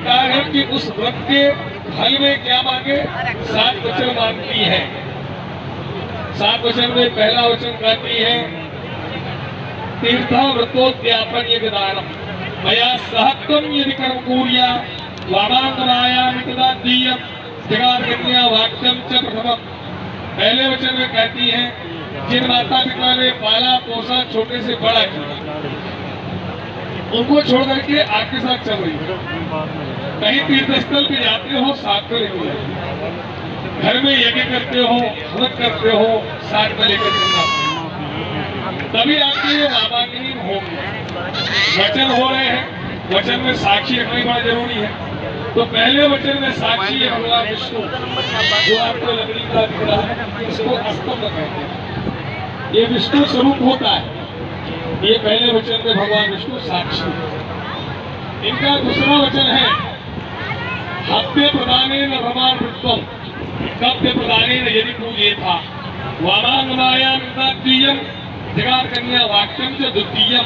अधिकार है कि उस व्रत के फल में क्या मांगे, 7 वचन मांगती है। 7 वचन में पहला वचन कहती है, तीर्थव्रतोद्यापन यज्ञदानम मया सहत्वम यदि कर्म कुर्या वामांगमायाम तदा द्वितीयम जगाकन्या वाक्यम च प्रथमम। पहले वचन में कहती है, जिन माता पिता ने पाला पोसा छोटे से बड़ा किया, उनको छोड़ करके आपके साथ चल रही हो, कहीं तीर्थ स्थल पे जाते हो साथ में लेकर, घर में यज्ञ करते हो, व्रत करते हो, साथ में लेकर चलना, तभी आपके ये नामांकित होंगे। वचन हो रहे हैं, वचन में साक्षी रखना बड़ा जरूरी है। तो पहले वचन में साक्षी है भगवान विष्णु, जो आपको लकड़ी का दिख रहा है, इसको स्तंभ कहते हैं, ये विष्णु स्वरूप होता है। ये पहले वचन में भगवान विष्णु साक्षी है। इनका दूसरा वचन है, हव्य प्रदाने न भगवान वृत्तम कव्य प्रदाने न यदि पूजे था वामांगमायाम द्वितीयम जगाकन्या वाक्यम च द्वितीयम।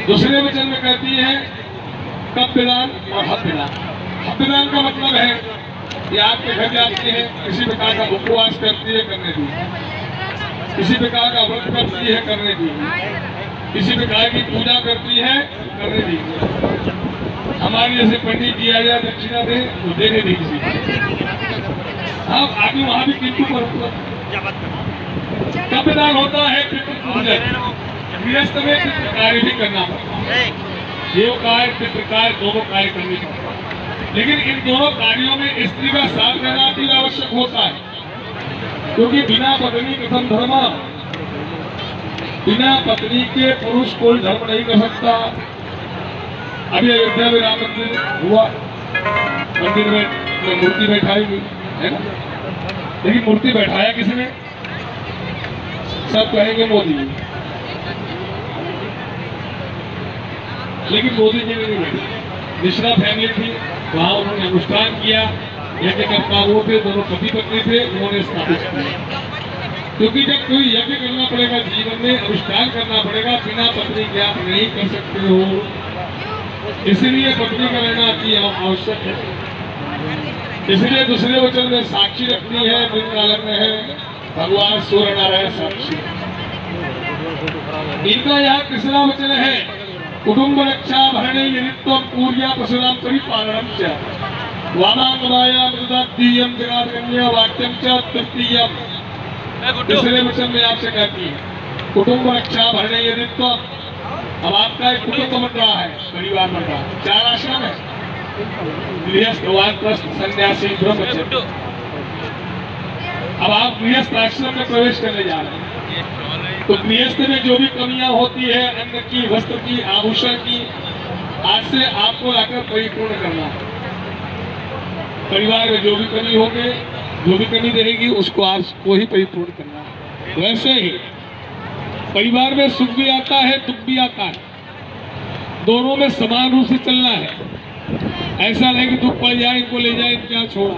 दूसरे वचन में कहती है कव्यदान और हव्यदान। हव्यदान का मतलब है कि आपके घर जाती है, किसी प्रकार का उपवास करती है, करने दीजिए, किसी प्रकार का व्रत करती है, करने दीजिए, किसी प्रकार की पूजा करती है, करने दीजिए। हमारे जैसे पंडित जी आया दक्षिणा दे तो देने दीजिए। हाँ, आगे वहां भी किंतु कव्यदान होता है, गृहस्थ में पितृ कार्य भी करना पड़ता है, देव कार्य पितृ कार्य दोनों कार्य करने पड़ता है। लेकिन इन दोनों कार्यों में स्त्री का साथ रहना भी आवश्यक होता है, क्योंकि बिना पत्नी कथम धर्म, बिना पत्नी के पुरुष कोई धर्म नहीं कर सकता। अभी अयोध्या में राम मंदिर हुआ, मंदिर में मूर्ति बैठाई गई है ना, लेकिन मूर्ति बैठाया किसने? सब कहेंगे मोदी, लेकिन मोदी जी ने नहीं बैठी। मिश्रा फैमिली थी, वहां उन्होंने अनुष्ठान किया, यज्ञ करता वो थे, दोनों पति पत्नी थे, उन्होंने स्थापित किया। क्योंकि जब कोई यज्ञ करना पड़ेगा, जीवन में अनुष्ठान करना पड़ेगा, बिना पत्नी के आप नहीं कर सकते हो, इसलिए पत्नी का रहना अति आवश्यक है। इसलिए दूसरे वचन में साक्षी रखनी है, वृंदावन में है भगवान सूर्य नारायण साक्षी। इनका यहाँ तीसरा वचन है, कुटुंब रक्षा भरणे नित्वम पूर्या पशुराम परिपालनम च वामांगमायाम द्वितीयम जगाकन्या वाक्यम च तृतीयम। तीसरे वचन में आपसे कहती है, कुटुंब रक्षा भरणे नित्वम। अब आपका एक कुटुंब बन रहा है, परिवार बन रहा है, 4 आश्रम है, गृहस्थ वानप्रस्थ सन्यासी ब्रह्मचर्य। अब आप गृहस्थ आश्रम में प्रवेश करने जा रहे हैं, तो गृहस्थ में जो भी कमियां होती है, अन्न की, वस्त्र की, आभूषण की, आज से आपको लाकर परिपूर्ण करना है। परिवार में जो भी कमी होगी, जो भी कमी रहेगी, उसको आपको ही परिपूर्ण करना है। वैसे ही परिवार में सुख भी आता है, दुख भी आता है, दोनों में समान रूप से चलना है। ऐसा नहीं कि दुख पड़ जाए इनको ले जाए, क्या छोड़ा,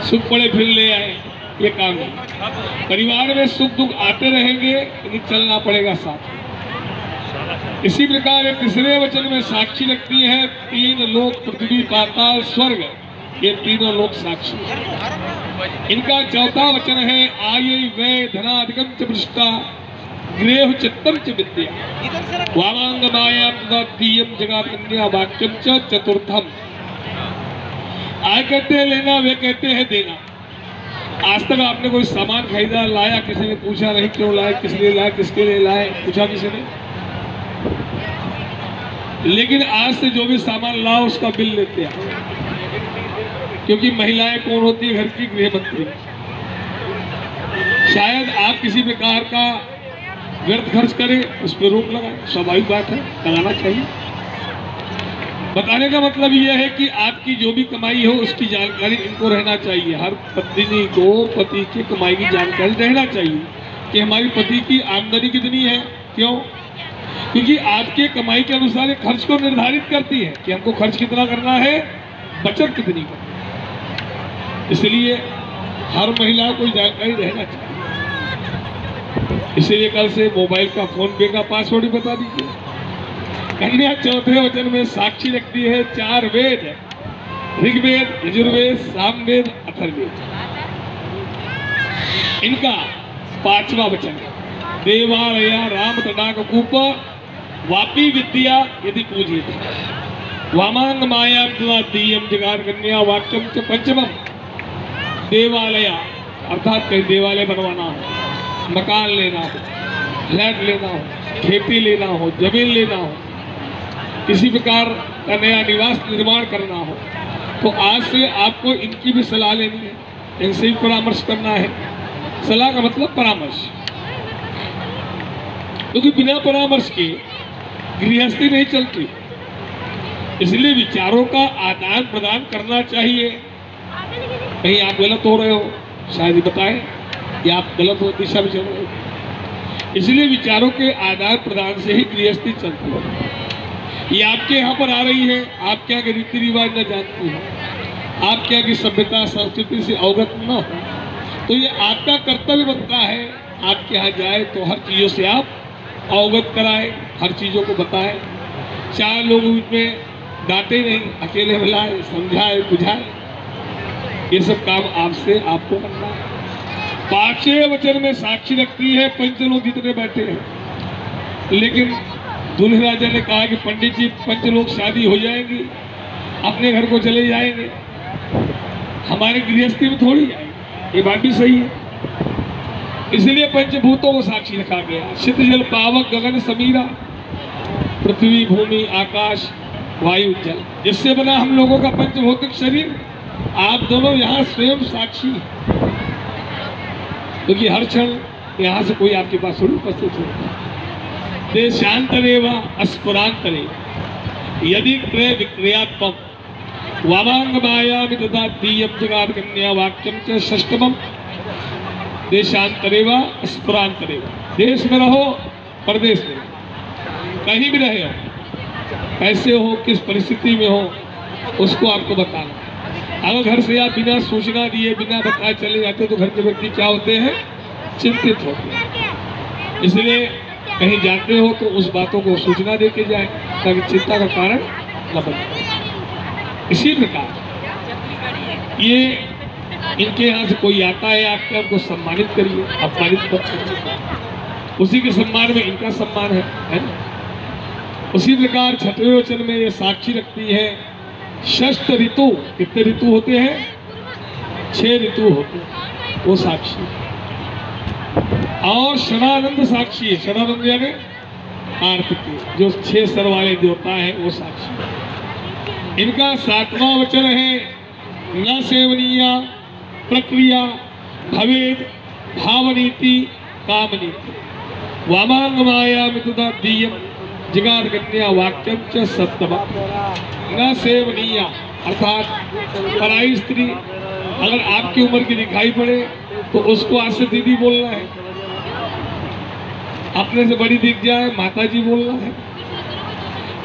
सुख पड़े फिर ले आए, ये काम नहीं। परिवार में सुख दुख आते रहेंगे, लेकिन चलना पड़ेगा साथ। इसी प्रकार तीसरे वचन में साक्षी रखती है, 3 लोक पृथ्वी पाताल स्वर्ग, ये तीनों लोक साक्षी। इनका चौथा वचन है, आये वै धनाधिकम च पृष्ठा गृह चित्तम च विद्या वामांगमायाम द्वितीयम जगाकन्या वाक्यम च चतुर्थम। आय कहते हैं लेना, वे कहते हैं देना। आज तक आपने कोई सामान खरीदा, लाया, किसी ने पूछा नहीं क्यों लाए, किस लिए लाए, किसके लिए लाए, पूछा किसी ने? लेकिन आज से जो भी सामान लाओ उसका बिल लेते हैं, क्योंकि महिलाएं कौन होती है? घर की गृहमंत्री। शायद आप किसी प्रकार का व्यर्थ खर्च करें, उस पर रोक लगाए, स्वाभाविक बात है, लगाना चाहिए। बताने का मतलब यह है कि आपकी जो भी कमाई हो उसकी जानकारी इनको रहना चाहिए। हर पत्नी को पति की कमाई की जानकारी रहना चाहिए कि हमारी पति की आमदनी कितनी है। क्यों? क्योंकि आपके कमाई के अनुसार खर्च को निर्धारित करती है कि हमको खर्च कितना करना है, बचत कितनी करनी। इसलिए हर महिला को जानकारी रहना चाहिए। इसीलिए कल से मोबाइल का, फोन पे का पासवर्ड बता दीजिए। कन्या चौथे वचन में साक्षी रखती है, 4 वेद ऋग्वेद, यजुर्वेद, सामवेद, अथर्ववेद। इनका 5वां वचन है, देवालया राम तडाक कूप वापी विद्या यदि पूजित वामांग माया दीयम जगार कन्या वाक्यम च पंचमम। देवालय अर्थात कहीं देवालय बनवाना हो, मकान लेना हो, फ्लैट लेना हो, खेती लेना हो, जमीन लेना हो, किसी प्रकार का नया निवास निर्माण करना हो, तो आज से आपको इनकी भी सलाह लेनी है, इनसे भी परामर्श करना है। सलाह का मतलब परामर्श, क्योंकि बिना परामर्श के गृहस्थी नहीं चलती। इसलिए विचारों का आदान प्रदान करना चाहिए। कहीं आप गलत हो रहे हो, शायद ही बताएं कि आप गलत हो दिशा में चल रहे हो। इसलिए विचारों के आदान प्रदान से ही गृहस्थी चलती है। ये आपके यहाँ पर आ रही है, आपके यहाँ के रीति रिवाज न जानती है, आपके यहाँ की सभ्यता संस्कृति से अवगत न हो, तो ये आपका कर्तव्य बनता है आपके यहाँ जाए तो हर चीज़ों से आप अवगत कराए, हर चीज़ों को बताए। 4 लोग उसमें डांटे नहीं, अकेले मिलाए, समझाए, बुझाए। ये सब काम आपसे आपको करना है। 5वें वचन में साक्षी रखती है पंच लोग जितने बैठे हैं। लेकिन दूल्हे राजा ने कहा कि पंडित जी 5 लोग शादी हो जाएंगी, अपने घर को चले जाएंगे, हमारे गृहस्थी में थोड़ी आएंगे। ये बात भी सही है। इसलिए पंचभूतों को साक्षी रखा गया। शीत जल पावक गगन समीरा, पृथ्वी भूमि आकाश वायु जल, जिससे बना हम लोगों का पंचभौतिक शरीर। आप दोनों यहाँ स्वयं साक्षी, क्योंकि हर क्षण यहाँ से कोई आपके पास थोड़ी उपस्थित होता है। देशांतरे व अस्पुरांतरे यदि क्रय विक्रयात्मक वामांग माया तथा दीयम जगार कन्या वाक्यम च षष्टमम। देशांतरे व अस्पुरांतरे, देश में रहो परदेश में रहो, कहीं भी रहे हो, कैसे हो, किस परिस्थिति में हो, उसको आपको बताना। अगर घर से आप बिना सूचना दिए बिना बताए चले जाते तो घर के व्यक्ति क्या होते हैं, चिंतित होते हैं। इसलिए कहीं जाते हो तो उस बातों को सूचना दे के जाए ताकि चिंता का कारण न बने। इसी प्रकार ये इनके यहाँ से कोई आता है आपके, उनको सम्मानित करिए, अपमानित मत करिए। उसी के सम्मान में इनका सम्मान है ना। उसी प्रकार 6वें वचन में ये साक्षी रखती है षष्ठ ऋतु। कितने ऋतु होते हैं? 6 ऋतु होते हैं, वो साक्षी। और शरणानंद साक्षी है। शरणानंद यानी कार्तिक, जो 6 सर वाले देवता है वो साक्षी। इनका 7वां वचन है न सेवनीया प्रक्रिया भवेद भावनीति कामनीति वामांग माया मितुदा दीयम जगार कन्या वाक्यम च सप्तमा। न सेवनीया अर्थात पराई स्त्री अगर आपकी उम्र की दिखाई पड़े तो उसको आज से दीदी बोलना है, अपने से बड़ी दिख जाए माता जी बोलना है,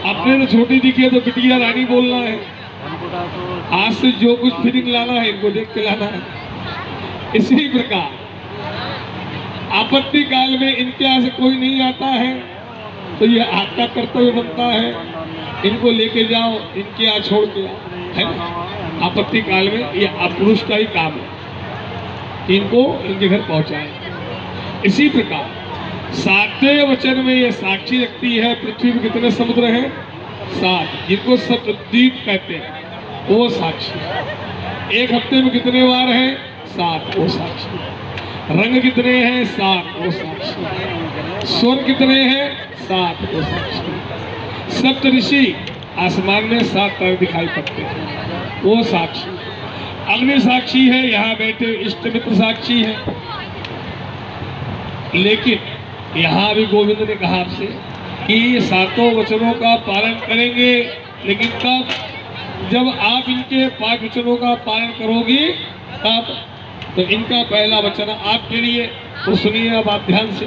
अपने से छोटी दिखे तो बिटिया रानी बोलना है। आज से जो कुछ फीलिंग लाना है इनको देख के लाना है। इसी प्रकार आपत्ति काल में इनके यहाँ से कोई नहीं आता है तो ये आपका कर्तव्य बनता है, इनको लेके जाओ, इनके यहाँ छोड़ के आओ, है ना। आपत्ति काल में ये पुरुष का ही काम है कि इनको इनके घर पहुंचाए। इसी प्रकार 7वें वचन में ये साक्षी रखती है पृथ्वी में कितने समुद्र हैं? 7, जिनको सप्तद्वीप कहते हैं, वो साक्षी। एक हफ्ते में कितने वार हैं? 7, वो साक्षी। रंग कितने हैं? 7, वो साक्षी। स्वर कितने हैं? 7, वो साक्षी। सप्त ऋषि आसमान में 7 तारे दिखाई पड़ते हैं, वो साक्षी। अग्नि साक्षी है, यहाँ बैठे इष्ट मित्र साक्षी है। लेकिन यहाँ भी गोविंद ने कहा आपसे कि 7 वचनों का पालन करेंगे, लेकिन तब जब आप इनके 5 वचनों का पालन करोगी तब। तो इनका पहला वचन आपके लिए, तो सुनिए अब आप ध्यान से।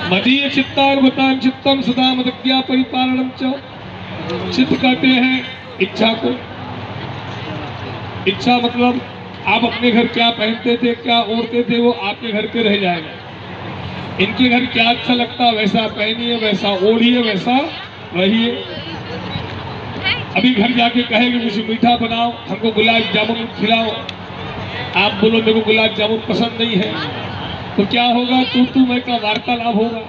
मदीय चित्तानुगतां चित्तम सदा मदज्ञा परिपालनम च। चित्त कहते हैं इच्छा को। इच्छा मतलब आप अपने घर क्या पहनते थे, क्या ओढ़ते थे, वो आपके घर पे रह जाएगा। इनके घर क्या अच्छा लगता वैसा पहनिए, वैसा ओढ़िए, वैसा रहिए। अभी घर जाके कहेंगे मुझे मीठा बनाओ, हमको गुलाब जामुन खिलाओ, आप बोलो मेरे को गुलाब जामुन पसंद नहीं है, तो क्या होगा? तू मैं का वार्तालाप होगा।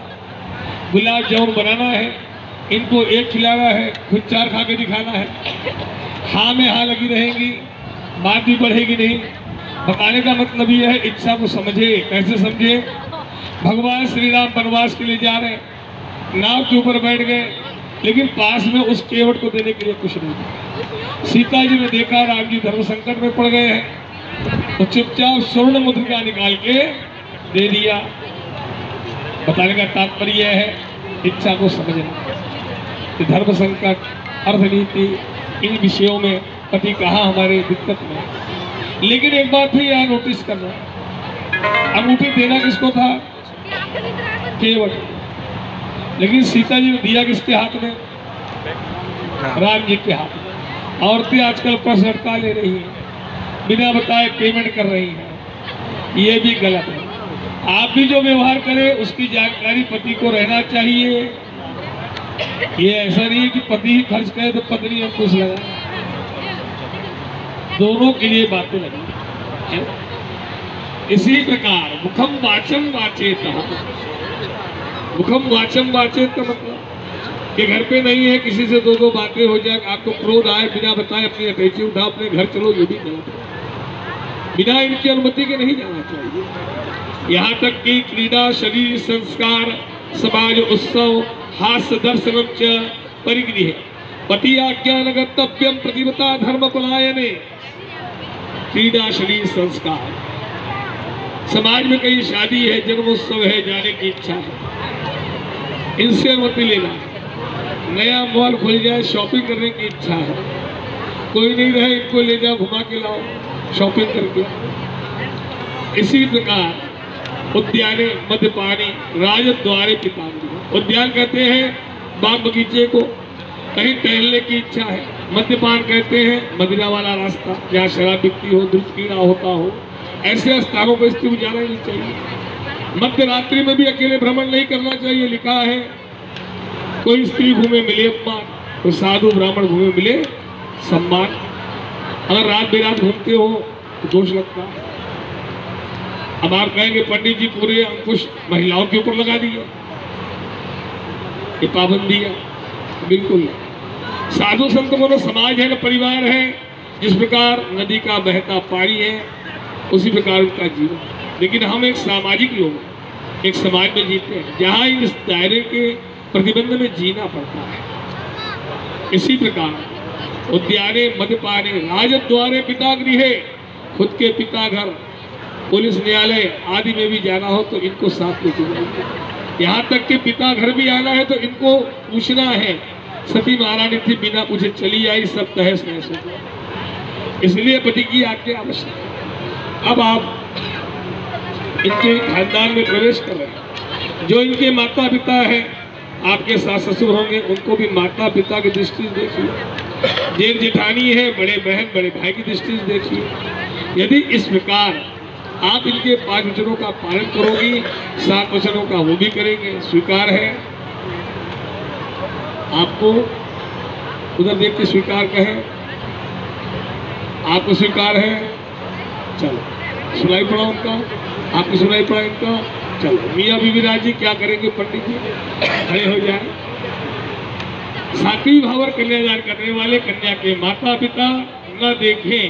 गुलाब जामुन बनाना है, इनको एक खिलाना है, खुद 4 खा के दिखाना है, हाँ में हाँ लगी रहेंगी, बात भी बढ़ेगी नहीं। बताने का मतलब यह है, इच्छा को समझे। कैसे समझे? भगवान श्री राम वनवास के लिए जा रहे, नाव के ऊपर बैठ गए, लेकिन पास में उस केवट को देने के लिए कुछ नहीं। सीता जी ने देखा राम जी धर्म संकट में पड़ गए हैं, तो चुपचाप स्वर्ण मुद्रिका निकाल के दे दिया। बताने का तात्पर्य है इच्छा को समझना। धर्म संकट, अर्थनीति, इन विषयों में पति कहाँ हमारे दिक्कत में। लेकिन एक बात भी यहाँ नोटिस करना, अंगूठी देना किसको था? केवट। लेकिन सीता जी ने दिया किसके हाथ में? राम जी के हाथ में। औरतें आजकल पर्स लटका ले रही हैं, बिना बताए पेमेंट कर रही हैं, ये भी गलत है। आप भी जो व्यवहार करें उसकी जानकारी पति को रहना चाहिए। ये ऐसा नहीं है कि पति ही खर्च करे तो पत्नी अंकुश लगा, दोनों के लिए बातें लगी। इसी प्रकार मुखम वाचम वाचेत, मुखम वाचम वाचेत का मतलब कि घर पे नहीं है, किसी से दो बातें हो जाए, आपको क्रोध आए, बिना बताए अपनी अटैची उठा अपने घर चलो, ये भी गलत है। बिना इनकी अनुमति के नहीं जाना चाहिए। यहाँ तक कि क्रीड़ा, शरीर संस्कार, समाज उत्सव, हास्य दर्शनम च परिगृह पति आज्ञानगतव्यम प्रतिवता धर्म पलायने। क्रीड़ा, शरीर संस्कार, समाज में कहीं शादी है, जन्मोत्सव है, जाने की इच्छा है, इनसे अनुमति लेना। नया मॉल खुल जाए, शॉपिंग करने की इच्छा है, कोई नहीं रहे, इनको ले जाओ, घुमा के लाओ शॉपिंग करके। इसी प्रकार उद्याने मद्यपानी राजद्वारे पितांगी। उद्यान कहते हैं बाग बगीचे को, कहीं टहलने की इच्छा है। मद्यपान कहते हैं मदिरा वाला रास्ता, जहाँ शराब बिकती हो, दुष्क्रीड़ा होता हो, ऐसे स्थानों पर स्त्री को जाना ही नहीं चाहिए। मध्य रात्रि में भी अकेले भ्रमण नहीं करना चाहिए। लिखा है कोई स्त्री घूमे मिले अपमान, तो साधु ब्राह्मण घूमे मिले सम्मान। अगर रात बेरात घूमते हो तो दोष लगता है। अब आप कहेंगे पंडित जी पूरे अंकुश महिलाओं के ऊपर लगा दिए, ये पाबंदी है। बिल्कुल, साधु संत बोलो समाज है ना, परिवार है। जिस प्रकार नदी का बहता पानी है, उसी प्रकार उनका जीवन। लेकिन हम एक सामाजिक लोग, एक समाज में जीते हैं, जहाँ इस दायरे के प्रतिबंध में जीना पड़ता है। इसी प्रकार उद्याने मद्यपाने राजद्वारे पिता गृहे, खुद के पिता घर, पुलिस न्यायालय आदि में भी जाना हो तो इनको साथ लेके जाएंगे। यहाँ तक कि पिता घर भी आना है तो इनको पूछना है। सती महारानी थी, बिना पूछे चली आई, सब तहस नहस हो गया। इसलिए पति की आज्ञा आवश्यक है। अब आप इनके खानदान में प्रवेश कर रहे हैं। जो इनके माता पिता हैं, आपके सास ससुर होंगे, उनको भी माता पिता की दृष्टि से देखिए। जेठ जेठानी है, बड़े बहन बड़े भाई की दृष्टि से देखिए। यदि इस प्रकार आप इनके 5 वचनों का पालन करोगी, 7 वचनों का वो भी करेंगे। स्वीकार है आपको? उधर देख के स्वीकार कहें। आपको स्वीकार है? चलो सुनाई पड़ा उनका, आपको सुनाई पड़ा इनका। चलो मियाँ बीवी राजी क्या करेंगे? पंडित जी खड़े हो जाए। सातवीं भावर कन्यादान करने वाले कन्या के माता पिता न देखें